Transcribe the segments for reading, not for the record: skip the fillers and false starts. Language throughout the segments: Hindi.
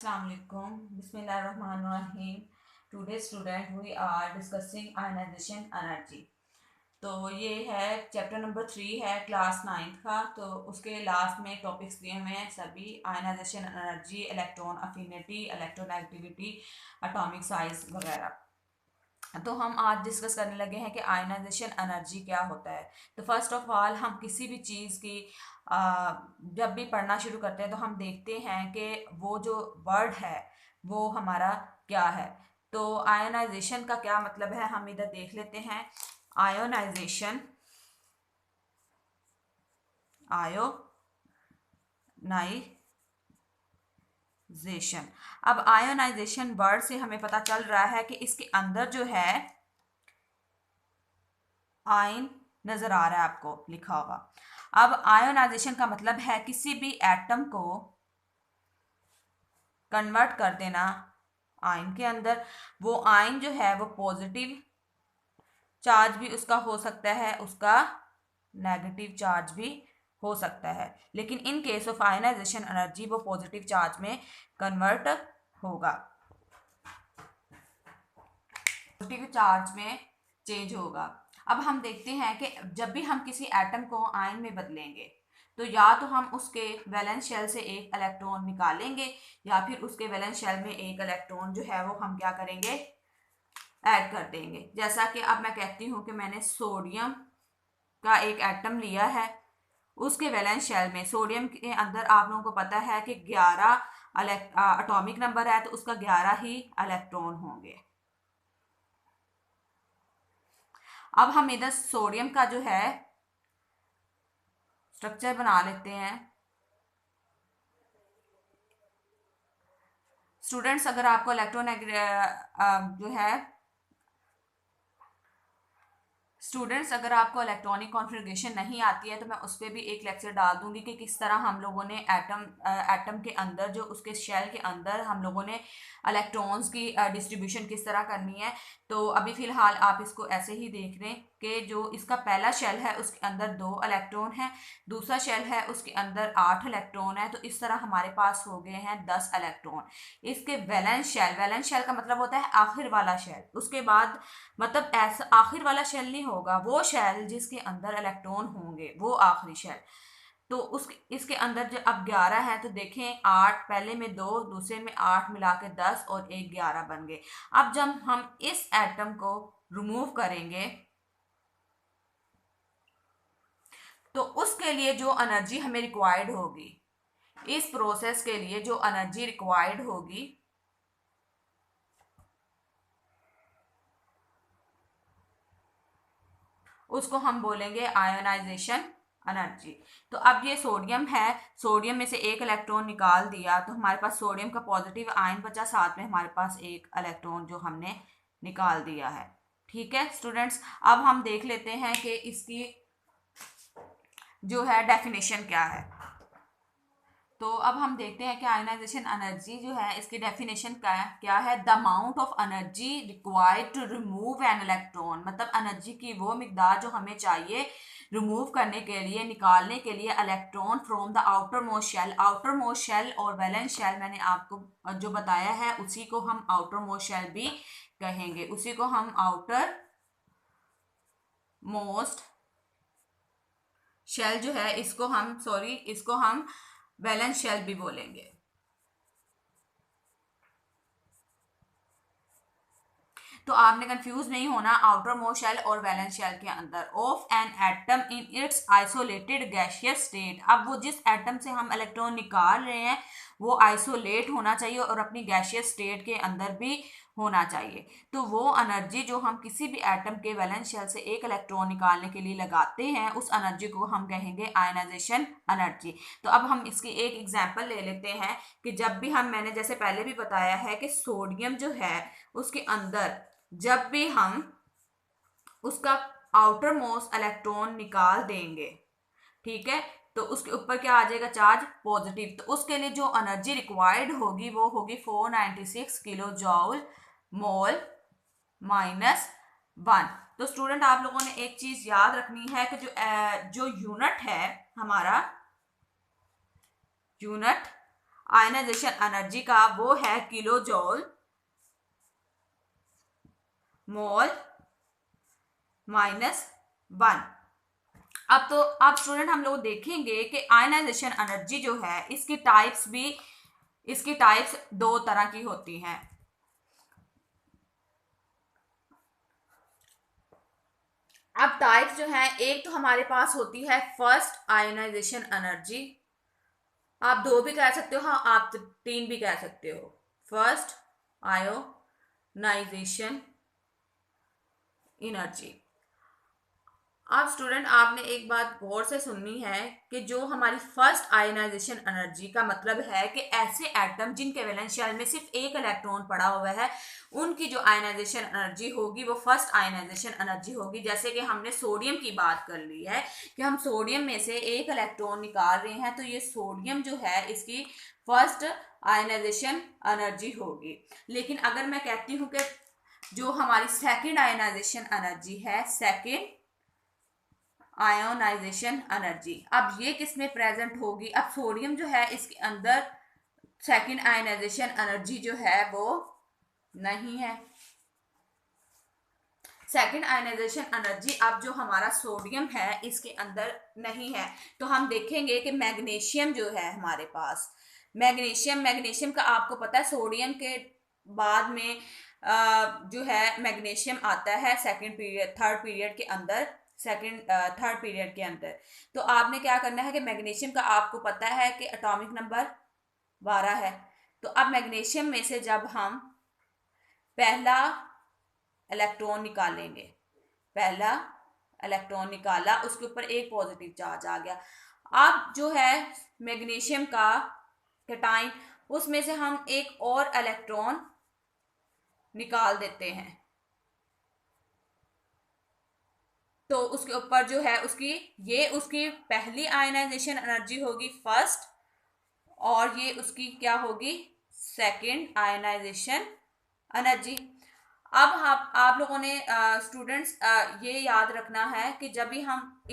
Assalamualaikum. Bismillahirrahmanirrahim. Today student we are discussing ionization energy. तो ये है चैप्टर नंबर 3 है क्लास 9th का। तो उसके लास्ट में टॉपिक्स दिए हुए हैं सभी ionization energy, electron affinity, electronegativity, atomic size वगैरह। तो हम आज डिस्कस करने लगे हैं कि आयनाइजेशन एनर्जी क्या होता है। तो फर्स्ट ऑफ ऑल हम किसी भी चीज़ की जब भी पढ़ना शुरू करते हैं तो हम देखते हैं कि वो जो वर्ड है वो हमारा क्या है। तो आयोनाइजेशन का क्या मतलब है हम इधर देख लेते हैं। Ionization, ionization. अब आयोनाइजेशन वर्ड से हमें पता चल रहा है कि इसके अंदर जो है आयन नजर आ रहा है, आपको लिखा होगा। अब आयोनाइजेशन का मतलब है किसी भी एटम को कन्वर्ट कर देना आयन के अंदर। वो आयन जो है वो पॉजिटिव चार्ज भी उसका हो सकता है, उसका नेगेटिव चार्ज भी हो सकता है, लेकिन in case of ionization energy वो पॉजिटिव चार्ज में कन्वर्ट होगा, पॉजिटिव चार्ज में चेंज होगा। अब हम देखते हैं कि जब भी हम किसी एटम को आयन में बदलेंगे तो या तो हम उसके वैलेंस शेल से एक इलेक्ट्रॉन निकालेंगे या फिर उसके वैलेंस शेल में एक इलेक्ट्रॉन जो है वो हम क्या करेंगे, ऐड कर देंगे। जैसा कि अब मैं कहती हूँ कि मैंने सोडियम का एक एटम लिया है, उसके वैलेंस शेल में सोडियम के अंदर आप लोगों को पता है कि 11 एटॉमिक नंबर है, तो उसका 11 ही इलेक्ट्रॉन होंगे। अब हम इधर सोडियम का जो है स्ट्रक्चर बना लेते हैं। स्टूडेंट्स, अगर आपको जो है स्टूडेंट्स अगर आपको इलेक्ट्रॉनिक कॉन्फ़िगरेशन नहीं आती है तो मैं उस पर भी एक लेक्चर डाल दूंगी कि किस तरह हम लोगों ने एटम के अंदर जो उसके शेल के अंदर हम लोगों ने इलेक्ट्रॉन्स की डिस्ट्रीब्यूशन किस तरह करनी है। तो अभी फ़िलहाल आप इसको ऐसे ही देख रहे हैं कि जो इसका पहला शेल है उसके अंदर 2 इलेक्ट्रॉन है, दूसरा शेल है उसके अंदर 8 इलेक्ट्रॉन है। तो इस तरह हमारे पास हो गए हैं 10 इलेक्ट्रॉन। इसके वैलेंस शेल का मतलब होता है आखिर वाला शेल। उसके बाद मतलब ऐसा आखिर वाला शेल नहीं होगा, वो शेल जिसके अंदर इलेक्ट्रॉन होंगे वो आखिरी शेल। तो उस इसके अंदर जो अब 11 है तो देखें 8 पहले में 2, दूसरे में 8 मिला के 10 और एक 11 बन गए। अब जब हम इस एटम को रिमूव करेंगे तो उसके लिए जो एनर्जी हमें रिक्वायर्ड होगी, इस प्रोसेस के लिए जो एनर्जी रिक्वायर्ड होगी उसको हम बोलेंगे आयोनाइजेशन एनर्जी। तो अब ये सोडियम है, सोडियम में से एक इलेक्ट्रॉन निकाल दिया तो हमारे पास सोडियम का पॉजिटिव आयन बचा, साथ में हमारे पास एक इलेक्ट्रॉन जो हमने निकाल दिया है। ठीक है स्टूडेंट्स, अब हम देख लेते हैं कि इसकी जो है डेफिनेशन क्या है। तो अब हम देखते हैं कि आयनाइजेशन एनर्जी जो है इसकी डेफिनेशन क्या है। The amount of energy required to remove an electron, मतलब एनर्जी की वो मिकदार जो हमें चाहिए रिमूव करने के लिए, निकालने के लिए electron from the outer most shell. Outer most shell और वैलेंस शेल मैंने आपको जो बताया है उसी को हम आउटर मोस्ट शेल भी कहेंगे, उसी को हम आउटर मोस्ट शेल जो है इसको हम वैलेंस शेल भी बोलेंगे। तो आपने कंफ्यूज नहीं होना आउटर मोस्ट शेल और वैलेंस शेल के अंदर of an atom in its isolated gaseous state. अब वो जिस एटम से हम इलेक्ट्रॉन निकाल रहे हैं वो आइसोलेट होना चाहिए और अपनी गैसियस स्टेट के अंदर भी होना चाहिए। तो वो एनर्जी जो हम किसी भी एटम के वैलेंस शेल से एक इलेक्ट्रॉन निकालने के लिए लगाते हैं उस एनर्जी को हम कहेंगे आयनाइजेशन एनर्जी। तो अब हम इसकी एक एग्जांपल ले लेते हैं कि जब भी मैंने जैसे पहले भी बताया है कि सोडियम जो है उसके अंदर जब भी हम उसका आउटर मोस्ट इलेक्ट्रॉन निकाल देंगे, ठीक है, तो उसके ऊपर क्या आ जाएगा, चार्ज पॉजिटिव। तो उसके लिए जो एनर्जी रिक्वायर्ड होगी वो होगी 496 किलो जॉल मोल माइनस 1। तो स्टूडेंट आप लोगों ने एक चीज याद रखनी है कि जो यूनिट है हमारा यूनिट आयनाइजेशन एनर्जी का वो है किलो जॉल मोल -1। अब स्टूडेंट हम लोग देखेंगे कि आयनाइजेशन एनर्जी जो है इसकी टाइप्स दो तरह की होती हैं। अब टाइप्स जो है, एक तो हमारे पास होती है फर्स्ट आयनाइजेशन एनर्जी। आप दो भी कह सकते हो, हाँ आप तीन भी कह सकते हो। First ionization energy. अब स्टूडेंट आपने एक बात गौर से सुननी है कि जो हमारी फर्स्ट आयनाइजेशन एनर्जी का मतलब है कि ऐसे एटम जिनके वैलेंस शेल में सिर्फ एक इलेक्ट्रॉन पड़ा हुआ है, उनकी जो आयनाइजेशन एनर्जी होगी वो फर्स्ट आयनाइजेशन एनर्जी होगी। जैसे कि हमने सोडियम की बात कर ली है कि हम सोडियम में से एक इलेक्ट्रॉन निकाल रहे हैं, तो ये सोडियम जो है इसकी फर्स्ट आयनाइजेशन एनर्जी होगी। लेकिन अगर मैं कहती हूँ कि जो हमारी सेकेंड आयनाइजेशन एनर्जी है, सेकेंड आयोनाइजेशन एनर्जी, अब ये किस में प्रेजेंट होगी? अब सोडियम जो है इसके अंदर सेकेंड आयोनाइजेशन एनर्जी जो है वो नहीं है। सेकेंड आयोनाइजेशन एनर्जी अब जो हमारा सोडियम है इसके अंदर नहीं है। तो हम देखेंगे कि मैग्नीशियम जो है हमारे पास, मैग्नीशियम का आपको पता है सोडियम के बाद में जो है मैग्नीशियम आता है थर्ड पीरियड के अंदर, थर्ड पीरियड के अंदर। तो आपने क्या करना है कि मैग्नीशियम का आपको पता है कि एटॉमिक नंबर 12 है। तो अब मैग्नीशियम में से जब हम पहला इलेक्ट्रॉन निकालेंगे, पहला इलेक्ट्रॉन निकाला, उसके ऊपर एक पॉजिटिव चार्ज आ गया। अब जो है मैग्नीशियम का कैटाइन, उसमें से हम एक और इलेक्ट्रॉन निकाल देते हैं, तो उसके ऊपर जो है उसकी पहली आयनाइजेशन एनर्जी होगी फर्स्ट, और ये उसकी क्या होगी? Second ionization energy. अब आप लोगों ने स्टूडेंट्स ये याद रखना है कि जब भी हम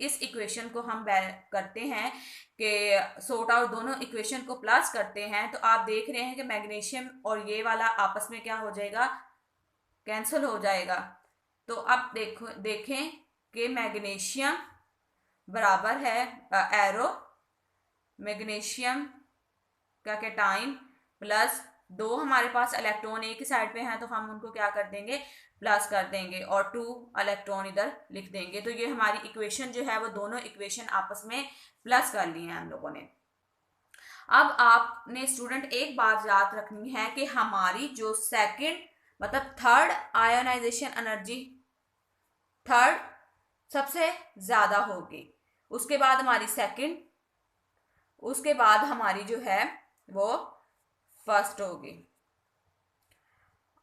इस इक्वेशन को हम करते हैं कि सॉर्ट आउट दोनों इक्वेशन को प्लस करते हैं, तो आप देख रहे हैं कि मैग्नीशियम और ये वाला आपस में क्या हो जाएगा? कैंसिल हो जाएगा। तो अब देखें कि मैग्नीशियम बराबर है एरो मैग्नीशियम का कैटाइन प्लस दो हमारे पास इलेक्ट्रॉन एक ही साइड पे हैं, तो हम उनको क्या कर देंगे? प्लस कर देंगे और 2 इलेक्ट्रॉन इधर लिख देंगे। तो ये हमारी इक्वेशन जो है वो दोनों इक्वेशन आपस में प्लस कर ली है हम लोगों ने। अब आपने स्टूडेंट एक बात याद रखनी है कि हमारी जो सेकंड मतलब थर्ड आयोनाइजेशन एनर्जी थर्ड सबसे ज्यादा होगी, उसके बाद हमारी सेकंड, उसके बाद हमारी जो है वो फर्स्ट होगी।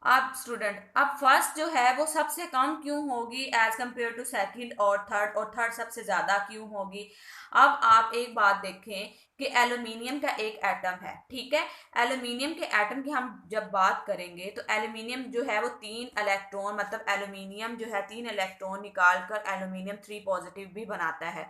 अब स्टूडेंट अब फर्स्ट जो है वो सबसे कम क्यों होगी एज कंपेयर टू सेकंड और थर्ड सबसे ज्यादा क्यों होगी? अब आप एक बात देखें कि एल्यूमिनियम का एक एटम है, ठीक है। एल्यूमिनियम के एटम की हम जब बात करेंगे तो एल्यूमिनियम जो है वो 3 इलेक्ट्रॉन मतलब एल्यूमिनियम जो है 3 इलेक्ट्रॉन निकाल कर एल्यूमिनियम 3 पॉजिटिव भी बनाता है।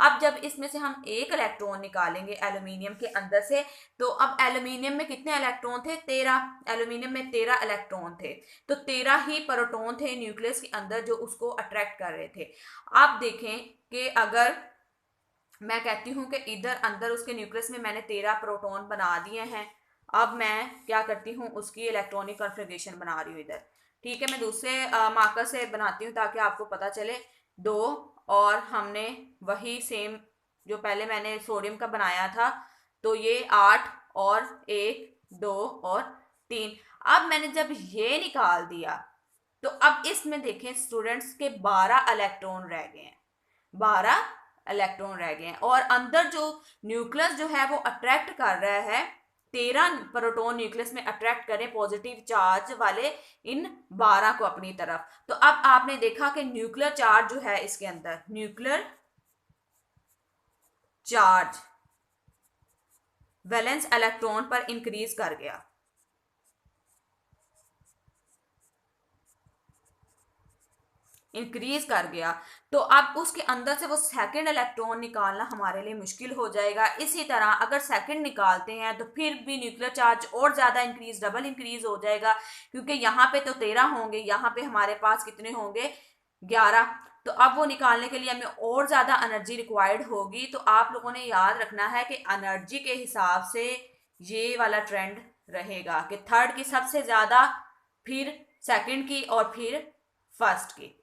अब जब इसमें से हम एक इलेक्ट्रॉन निकालेंगे एल्यूमिनियम के अंदर से, तो अब एल्यूमिनियम में कितने इलेक्ट्रॉन थे? 13। एल्यूमिनियम में 13 इलेक्ट्रॉन थे, तो 13 ही प्रोटॉन थे न्यूक्लियस के अंदर जो उसको अट्रैक्ट कर रहे थे। आप देखें कि अगर मैं कहती हूं कि इधर अंदर उसके न्यूक्लियस में मैंने 13 प्रोटॉन बना दिए हैं, अब मैं क्या करती हूँ उसकी इलेक्ट्रॉनिक कॉन्फ़िगरेशन बना रही हूँ इधर, ठीक है। मैं दूसरे मार्कर से बनाती हूँ ताकि आपको पता चले। 2 और हमने वही सेम जो पहले मैंने सोडियम का बनाया था, तो ये 8 और 1 2 और 3। अब मैंने जब ये निकाल दिया तो अब इसमें देखें स्टूडेंट्स के 12 इलेक्ट्रॉन रह गए हैं, 12 इलेक्ट्रॉन रह गए हैं, और अंदर जो न्यूक्लियस जो है वो अट्रैक्ट कर रहा है, 13 प्रोटॉन न्यूक्लियस में अट्रैक्ट करें पॉजिटिव चार्ज वाले इन 12 को अपनी तरफ। तो अब आपने देखा कि न्यूक्लियर चार्ज जो है इसके अंदर, न्यूक्लियर चार्ज वैलेंस इलेक्ट्रॉन पर इंक्रीज कर गया। इंक्रीज कर गया, तो अब उसके अंदर से वो सेकंड इलेक्ट्रॉन निकालना हमारे लिए मुश्किल हो जाएगा। इसी तरह अगर सेकंड निकालते हैं तो फिर भी न्यूक्लियर चार्ज और ज़्यादा इंक्रीज, डबल इंक्रीज हो जाएगा, क्योंकि यहाँ पे तो 13 होंगे, यहाँ पे हमारे पास कितने होंगे, 11। तो अब वो निकालने के लिए हमें और ज़्यादा एनर्जी रिक्वायर्ड होगी। तो आप लोगों ने याद रखना है कि एनर्जी के हिसाब से ये वाला ट्रेंड रहेगा कि थर्ड की सबसे ज़्यादा, फिर सेकंड की और फिर फर्स्ट की।